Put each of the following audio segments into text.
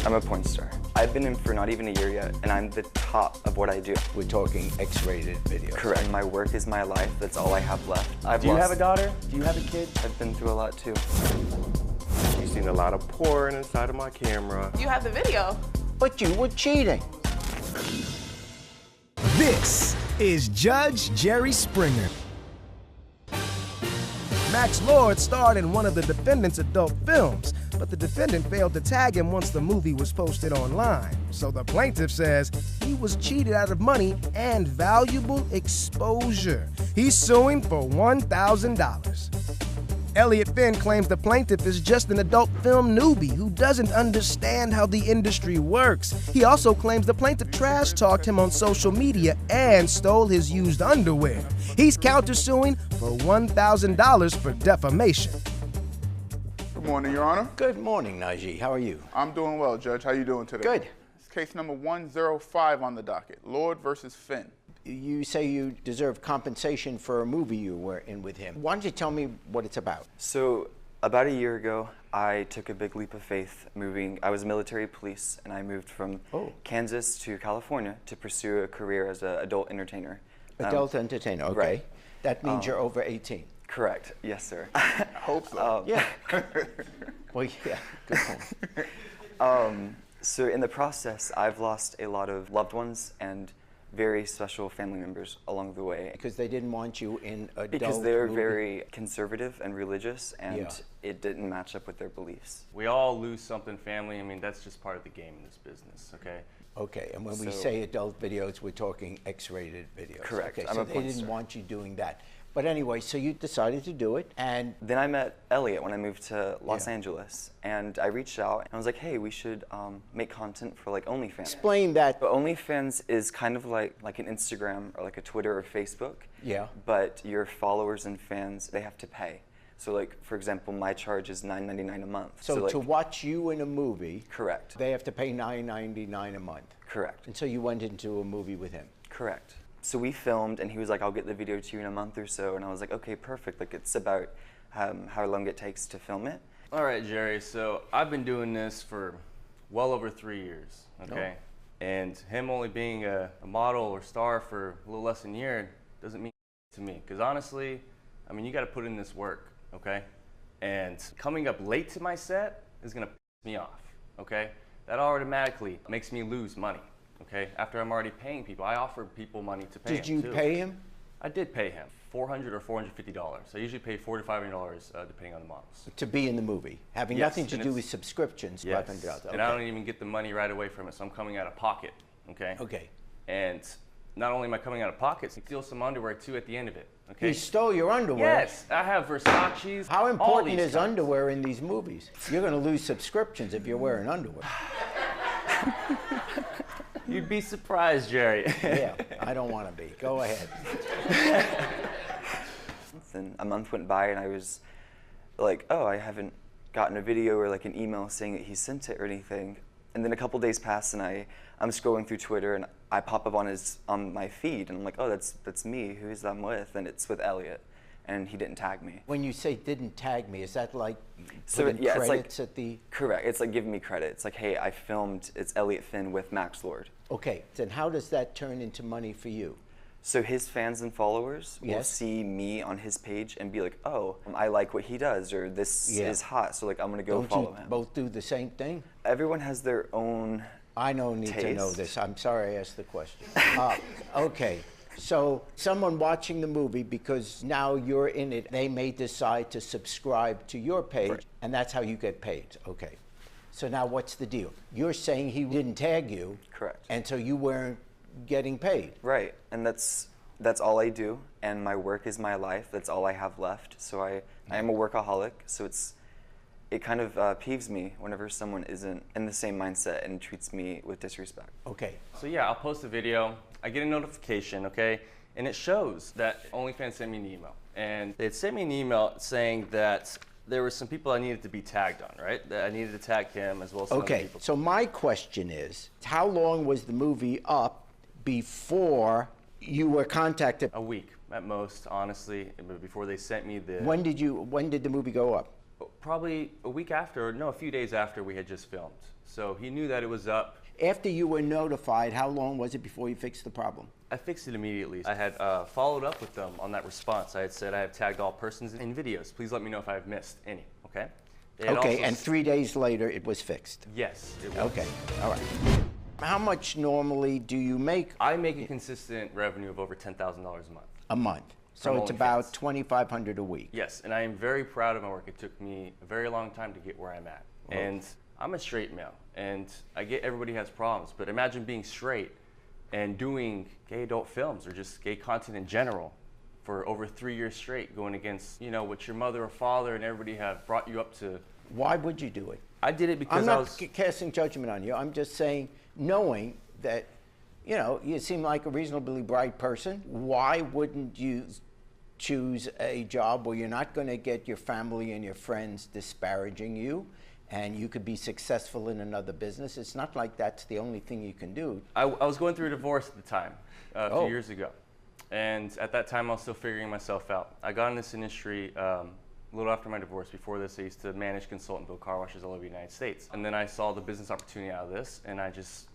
I'm a porn star. I've been in for not even a year yet, and I'm the top of what I do. We're talking X-rated videos. Correct. My work is my life. That's all I have left. Do you have a daughter? Do you have a kid? I've been through a lot too. You've seen a lot of porn inside of my camera. You have the video. But you were cheating. This is Judge Jerry Springer. Max Lord starred in one of the defendant's adult films, but the defendant failed to tag him once the movie was posted online. So the plaintiff says he was cheated out of money and valuable exposure. He's suing for $1,000. Elliot Finn claims the plaintiff is just an adult film newbie who doesn't understand how the industry works. He also claims the plaintiff trash-talked him on social media and stole his used underwear. He's countersuing for $1,000 for defamation. Good morning, Your Honor. Good morning, Najee. How are you? I'm doing well, Judge. How you doing today? Good. It's case number 105 on the docket, Lord versus Finn. You say you deserve compensation for a movie you were in with him. Why don't you tell me what it's about? So about a year ago, I took a big leap of faith moving. I was military police, and I moved from Kansas to California to pursue a career as an adult entertainer. Adult entertainer, okay. Right. That means you're over 18. Correct. Yes, sir. I hope so. Yeah. Well, yeah, good point. So in the process, I've lost a lot of loved ones and very special family members along the way. Because they didn't want you in adult Because they're movie. very conservative and religious, and Yeah. it didn't match up with their beliefs. We all lose something family. I mean, that's just part of the game in this business, okay? Okay, and when we So- say adult videos, we're talking X-rated videos. Correct. Okay, I'm so a they porn didn't star. want you doing that. But anyway, so you decided to do it, and Then I met Elliot when I moved to Los Yeah. Angeles, and I reached out and I was like, hey, we should make content for like OnlyFans. explain that. But OnlyFans is kind of like an Instagram or like a Twitter or Facebook. Yeah. But your followers and fans, they have to pay. So like, for example, my charge is $9.99 a month. So like, to watch you in a movie, correct. they have to pay $9.99 a month. Correct. And so you went into a movie with him. Correct. So we filmed, and he was like, I'll get the video to you in a month or so. And I was like, okay, perfect. Like, it's about how long it takes to film it. All right, Jerry, so I've been doing this for well over 3 years, okay? And him only being a model or star for a little less than a year doesn't mean to me. Because honestly, I mean, you got to put in this work, okay? And coming up late to my set is going to piss me off, okay? That automatically makes me lose money. Okay, after I'm already paying people, I offer people money to pay Did him you too. pay him? I did pay him $400 or $450. I usually pay $400 to $500 depending on the models. To be in the movie, having Yes, nothing to and do it's- with subscriptions, Yes, $500. Okay. and I don't even get the money right away from it, so I'm coming out of pocket, okay? Okay. And not only am I coming out of pocket, he steals some underwear too at the end of it, okay? He stole your underwear? Yes, I have Versace's. How all important these is kinds. underwear in these movies? You're going to lose subscriptions if you're wearing underwear. You'd be surprised, Jerry. Yeah, I don't want to be. Go ahead. Then a month went by, and I was like, oh, I haven't gotten a video or like an email saying that he sent it or anything. And then a couple days pass, and I'm scrolling through Twitter, and I pop up on my feed, and I'm like, oh, that's me. Who is that I'm with? And it's with Elliot, and he didn't tag me. When you say didn't tag me, is that like So putting yeah, it's credits like at the... correct. It's like giving me credit. It's like, hey, I filmed. It's Elliot Finn with Max Lord. Okay, then how does that turn into money for you? So his fans and followers will Yes. see me on his page and be like, oh, I like what he does, or this is hot, so like I'm gonna go Don't follow you him. both do the same thing? Everyone has their own. I don't need to know Taste? this. I'm sorry I asked the question. Okay, so someone watching the movie, because now you're in it, they may decide to subscribe to your page, Right. and that's how you get paid. Okay. So now what's the deal? You're saying he didn't tag you. Correct. And so you weren't getting paid. Right, and that's all I do, and my work is my life. That's all I have left. So I am a workaholic. So it kind of peeves me whenever someone isn't in the same mindset and treats me with disrespect. Okay. So yeah, I'll post a video, I get a notification, okay? And it shows that OnlyFans sent me an email. And they had sent me an email saying that there were some people I needed to be tagged on, right? That I needed to tag him as well as some other Okay, people. so my question is, how long was the movie up before you were contacted? A week at most, honestly, before they sent me the... When did the movie go up? Probably a week after, or no, a few days after we had just filmed. So he knew that it was up. After you were notified, how long was it before you fixed the problem? I fixed it immediately. I had followed up with them on that response. I had said, I have tagged all persons in videos. Please let me know if I've missed any, okay? Okay, and 3 days later, it was fixed? Yes, it was. Okay, all right. How much normally do you make? I make a consistent revenue of over $10,000 a month. A month. So From it's about OnlyFans. $2,500 a week. Yes, and I am very proud of my work. It took me a very long time to get where I'm at. And I'm a straight male, and I get everybody has problems, but imagine being straight and doing gay adult films or just gay content in general for over 3 years straight, going against, you know, what your mother or father and everybody have brought you up to. Why would you do it? I did it because I'm not I was casting judgment on you. I'm just saying, knowing that, you know, you seem like a reasonably bright person. Why wouldn't you choose a job where you're not going to get your family and your friends disparaging you, and you could be successful in another business? It's not like that's the only thing you can do. I was going through a divorce at the time, a few years ago. And at that time, I was still figuring myself out. I got in this industry a little after my divorce. Before this, I used to manage, consult, and build car washes all over the United States. And then I saw the business opportunity out of this, and I just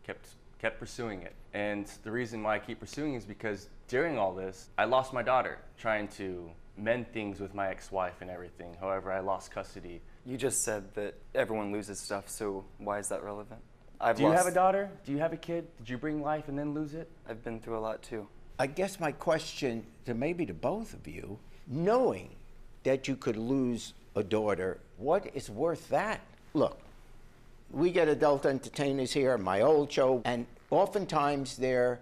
kept pursuing it. And the reason why I keep pursuing is because during all this, I lost my daughter trying to mend things with my ex-wife and everything. However, I lost custody. You just said that everyone loses stuff, so why is that relevant? Do you have a daughter? Do you have a kid? Did you bring life and then lose it? I've been through a lot too. I guess my question to maybe to both of you, knowing that you could lose a daughter, what is worth that? Look, we get adult entertainers here on my old show, and oftentimes their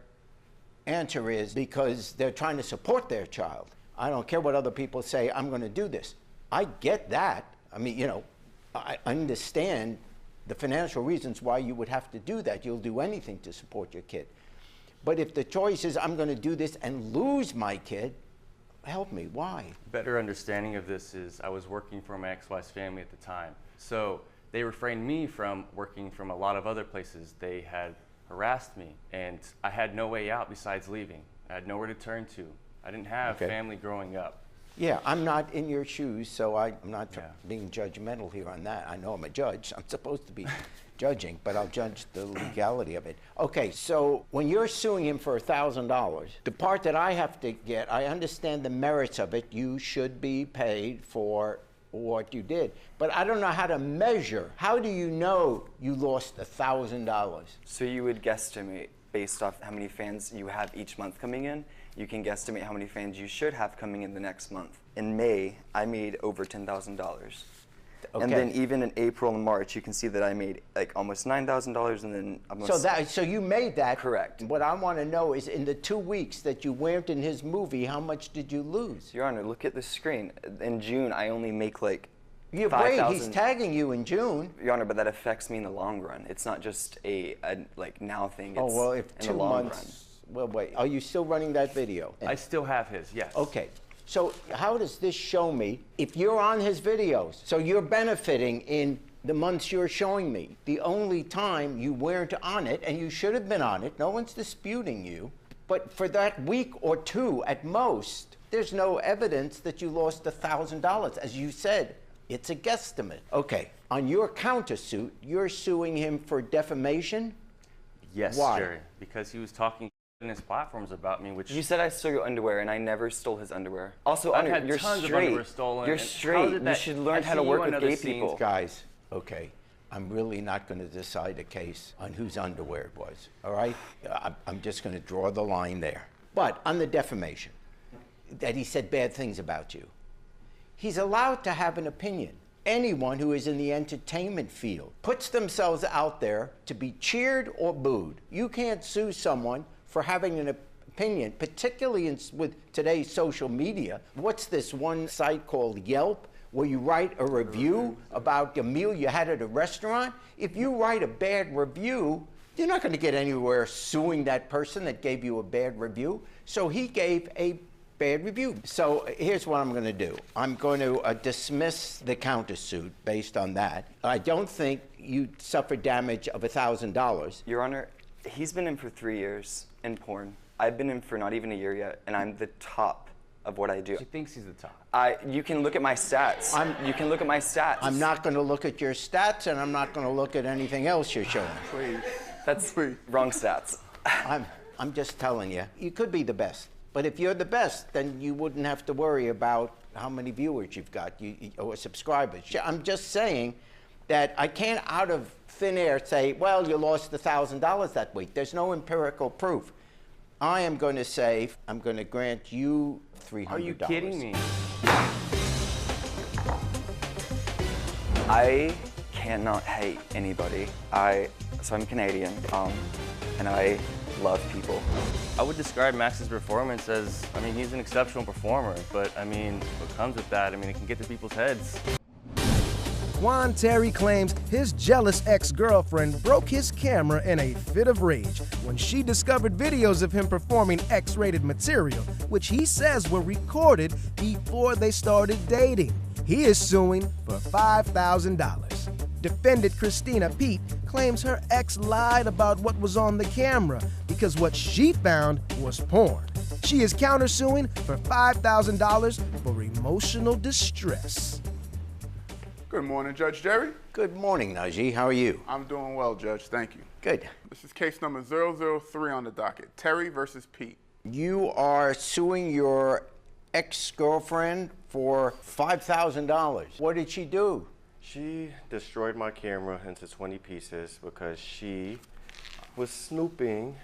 answer is because they're trying to support their child. I don't care what other people say, I'm going to do this. I get that. I mean, you know, I understand the financial reasons why you would have to do that. You'll do anything to support your kid. But if the choice is I'm going to do this and lose my kid, help me, why? Better understanding of this is I was working for my ex-wife's family at the time. So they refrained me from working from a lot of other places. They had harassed me, and I had no way out besides leaving. I had nowhere to turn to. I didn't have family growing up. Yeah, I'm not in your shoes, so I'm not being judgmental here on that. I know I'm a judge. I'm supposed to be judging, but I'll judge the legality of it. Okay, so when you're suing him for $1,000, the part that I have to get, I understand the merits of it. You should be paid for what you did. But I don't know how to measure. How do you know you lost $1,000? So you would guesstimate based off how many fans you have each month coming in. You can guesstimate how many fans you should have coming in the next month. In May, I made over $10,000. Okay. And then even in April and March, you can see that I made like almost $9,000 and then almost... So you made that. Correct. What I want to know is in the 2 weeks that you weren't in his movie, how much did you lose? Your Honor, look at the screen. In June, I only make like Wait, he's tagging you in June. Your Honor, but that affects me in the long run. It's not just a like now thing. It's oh, well, if in 2 the long months... run. Well, wait, are you still running that video? I still have his, yes. Okay, so how does this show me, if you're on his videos, so you're benefiting in the months you're showing me, the only time you weren't on it, and you should have been on it, no one's disputing you, but for that week or two at most, there's no evidence that you lost $1,000. As you said, it's a guesstimate. Okay, on your countersuit, you're suing him for defamation? Yes, Why? Jerry, because he was talking in his platforms about me, which... You said I stole your underwear, and I never stole his underwear. Also, I've had you're tons straight. of underwear stolen. You're straight. You should learn how to work with gay people. Guys, okay, I'm really not going to decide a case on whose underwear it was, all right? I'm just going to draw the line there. But on the defamation, that he said bad things about you, he's allowed to have an opinion. Anyone who is in the entertainment field puts themselves out there to be cheered or booed. You can't sue someone for having an opinion, particularly with today's social media. What's this one site called Yelp, where you write a review about a meal you had at a restaurant? If you write a bad review, you're not going to get anywhere suing that person that gave you a bad review. So he gave a bad review. So here's what I'm going to do. I'm going to dismiss the countersuit based on that. I don't think you suffered damage of $1,000. Your Honor, he's been in for 3 years in porn. I've been in for not even a year yet, and I'm the top of what I do. She thinks he's the top. You can look at my stats. You can look at my stats. I'm not going to look at your stats, and I'm not going to look at anything else you're showing. Please. That's wrong stats. I'm just telling you, you could be the best. But if you're the best, then you wouldn't have to worry about how many viewers you've got or subscribers. I'm just saying that I can't out of thin air say, well, you lost $1,000 that week. There's no empirical proof. I am going to say, I'm going to grant you $300. Are you kidding me? I cannot hate anybody. So I'm Canadian, and I love people. I would describe Max's performance as, I mean, he's an exceptional performer, but I mean, what comes with that, I mean, it can get to people's heads. Juan Terry claims his jealous ex-girlfriend broke his camera in a fit of rage when she discovered videos of him performing X-rated material, which he says were recorded before they started dating. He is suing for $5,000. Defendant Christina Pete claims her ex lied about what was on the camera because what she found was porn. She is countersuing for $5,000 for emotional distress. Good morning, Judge Jerry. Good morning, Najee. How are you? I'm doing well, Judge. Thank you. Good. This is case number 003 on the docket. Terry versus Pete. You are suing your ex-girlfriend for $5,000. What did she do? She destroyed my camera into 20 pieces because she was snooping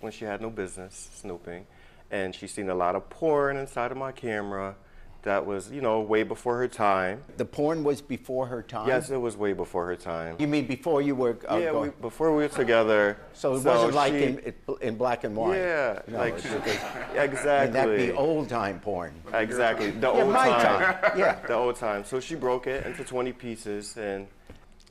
when she had no business snooping. And she seen a lot of porn inside of my camera that was, you know, way before her time. The porn was before her time? Yes, it was way before her time. You mean before you were yeah, before we were together. So it wasn't like in black and white? Yeah, no, like, exactly. And that'd be old-time porn. Exactly, the Yeah, old my time. Yeah. The old time. So she broke it into 20 pieces, and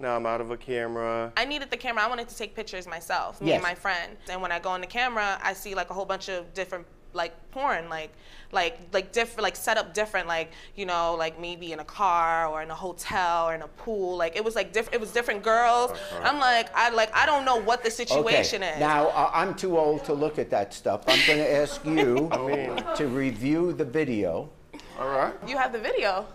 now I'm out of a camera. I needed the camera. I wanted to take pictures myself, me Yes. and my friend. And when I go on the camera, I see like a whole bunch of different like porn, like different, like set up different, like, you know, like maybe in a car or in a hotel or in a pool. Like it was like different. It was different girls. I'm like, I don't know what the situation is. Now I'm too old to look at that stuff. I'm going to ask you to review the video. All right. You have the video.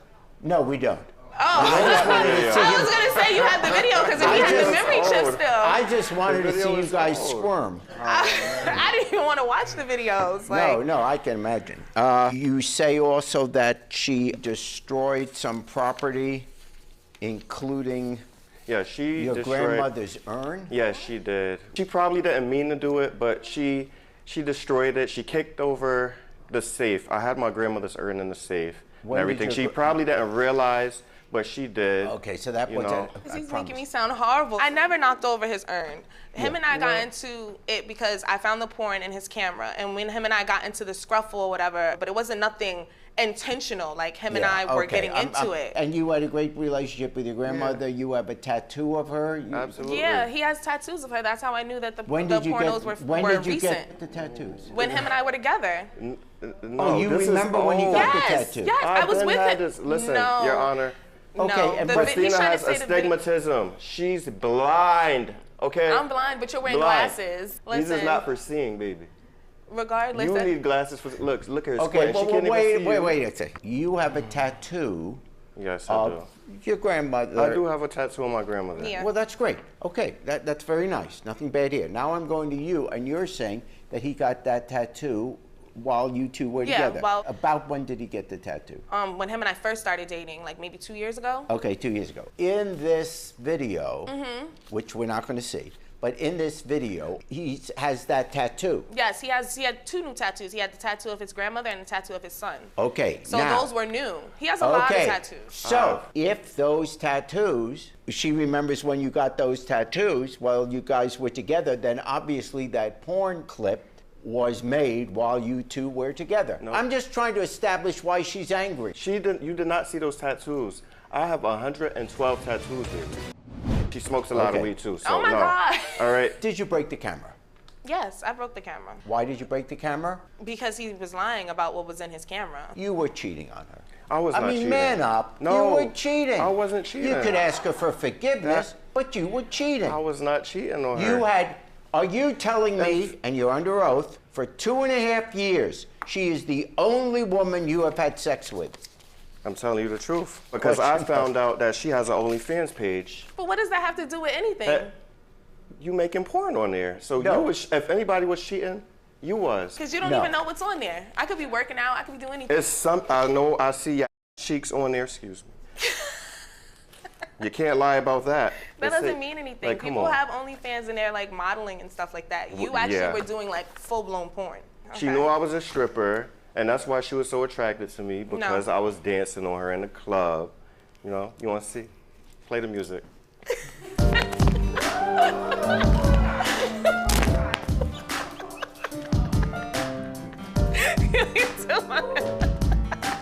No, we don't. Oh, I was gonna say you had the video because if you had the memory chip still. I just wanted to see you guys squirm. I didn't even want to watch the videos. Like, No, I can imagine. You say also that she destroyed some property, including Yeah, she your destroyed grandmother's urn? Yes, she did. She probably didn't mean to do it, but she destroyed it. She kicked over the safe. I had my grandmother's urn in the safe and everything. She probably didn't realize, but she did. Okay, so that was He's making me sound horrible. I never knocked over his urn. Him and I got into it because I found the porn in his camera, and when him and I got into the scruffle or whatever, but it wasn't nothing intentional. Like him and I were getting into it. And you had a great relationship with your grandmother. Yeah. You have a tattoo of her. Absolutely. Yeah, he has tattoos of her. That's how I knew that the pornos were recent. When did you get the tattoos? When him and I were together. No, you remember when you got the tattoo? Yes, I was with him. Listen, no. Your Honor. Okay, no, and Christina has astigmatism. She's blind. Okay. I'm blind, but you're wearing glasses. Listen. These is not for seeing, baby. Regardless. You need glasses for look at her. Okay, wait a second. You have a tattoo. Yes, I do. Your grandmother. I do have a tattoo on my grandmother. Yeah. Well, that's great. Okay, that's very nice. Nothing bad here. Now I'm going to you, and you're saying that he got that tattoo while you two were together. Well, about when did he get the tattoo? When him and I first started dating, like maybe 2 years ago. Okay, 2 years ago. In this video, which we're not going to see, but in this video, he has that tattoo. Yes, he had 2 new tattoos. He had the tattoo of his grandmother and the tattoo of his son. Okay, so those were new. He has a lot of tattoos. So if those tattoos, she remembers when you got those tattoos while you guys were together, then obviously that porn clip was made while you two were together. No. I'm just trying to establish why she's angry. You did not see those tattoos. I have 112 tattoos, baby. She smokes a lot of weed too, so oh my God. All right. Did you break the camera? Yes, I broke the camera. Why did you break the camera? Because he was lying about what was in his camera. You were cheating on her. I was not cheating. I mean, man up. No, you were cheating. I wasn't cheating. You could ask her for forgiveness, but you were cheating. I was not cheating on her. Are you telling me, and you're under oath, for 2.5 years, She is the only woman you have had sex with. I'm telling you the truth. Because I found out that she has an OnlyFans page. But what does that have to do with anything? You making porn on there. So No. you was, if anybody was cheating, you was. Because you don't even know what's on there. I could be working out. I could be doing anything. It's some, I know I see your cheeks on there, excuse me. You can't lie about that. That That's doesn't it. mean anything. Like, come People on. have OnlyFans and they're like modeling and stuff like that. You actually were doing like full-blown porn. She knew I was a stripper, and that's why she was so attracted to me, because I was dancing on her in the club. You know, you want to see? Play the music.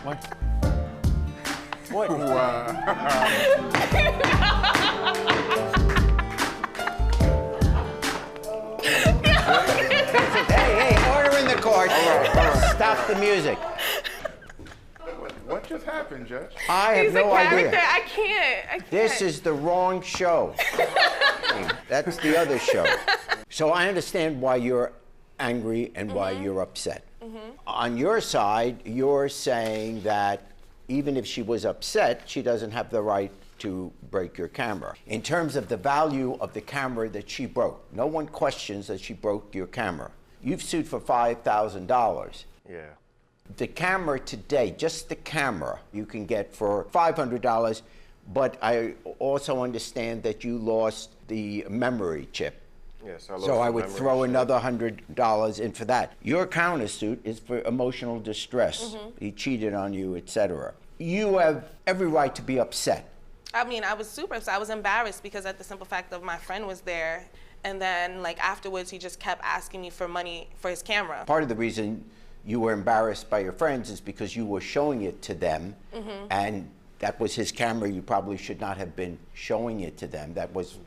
What? Hey, order in the court. Stop the music. What just happened, Judge? I have He's no a character. idea. I can't. This is the wrong show. That's the other show. So I understand why you're angry and why you're upset. On your side, you're saying that even if she was upset, she doesn't have the right to break your camera. In terms of the value of the camera that she broke, no one questions that she broke your camera. You've sued for $5,000. Yeah. The camera today, just the camera, you can get for $500, but I also understand that you lost the memory chip. Yes, I lost So I the would memory throw chip. another $100 in for that. Your countersuit is for emotional distress. He cheated on you, etc. You have every right to be upset. I mean, I was super upset. I was embarrassed because at the simple fact of my friend was there, and then like afterwards he just kept asking me for money for his camera. Part of the reason you were embarrassed by your friends is because you were showing it to them, and that was his camera. You probably should not have been showing it to them. That was.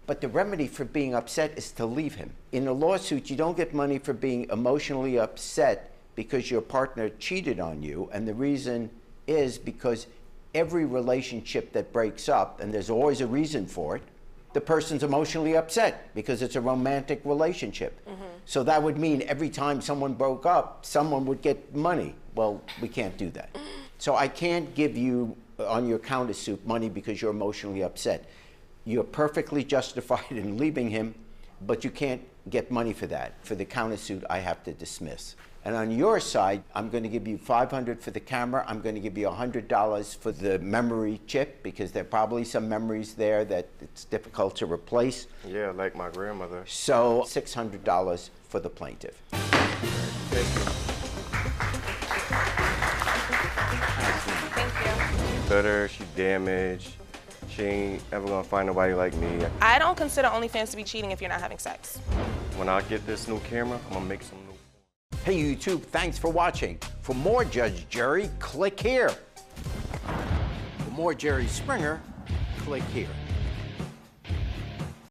But the remedy for being upset is to leave him. In a lawsuit, you don't get money for being emotionally upset because your partner cheated on you, and the reason is because every relationship that breaks up, and there's always a reason for it, the person's emotionally upset because it's a romantic relationship. So that would mean every time someone broke up, someone would get money. Well, we can't do that. So I can't give you on your countersuit money because you're emotionally upset. You're perfectly justified in leaving him, but you can't get money for that. For the countersuit, I have to dismiss. And on your side, I'm going to give you $500 for the camera. I'm going to give you $100 for the memory chip because there are probably some memories there that it's difficult to replace. Yeah, like my grandmother. So $600 for the plaintiff. Thank you. Bitter, she damaged. She ain't ever gonna find nobody like me. I don't consider OnlyFans to be cheating if you're not having sex. When I get this new camera, I'm gonna make some new. Hey YouTube, thanks for watching. For more Judge Jerry, click here. For more Jerry Springer, click here.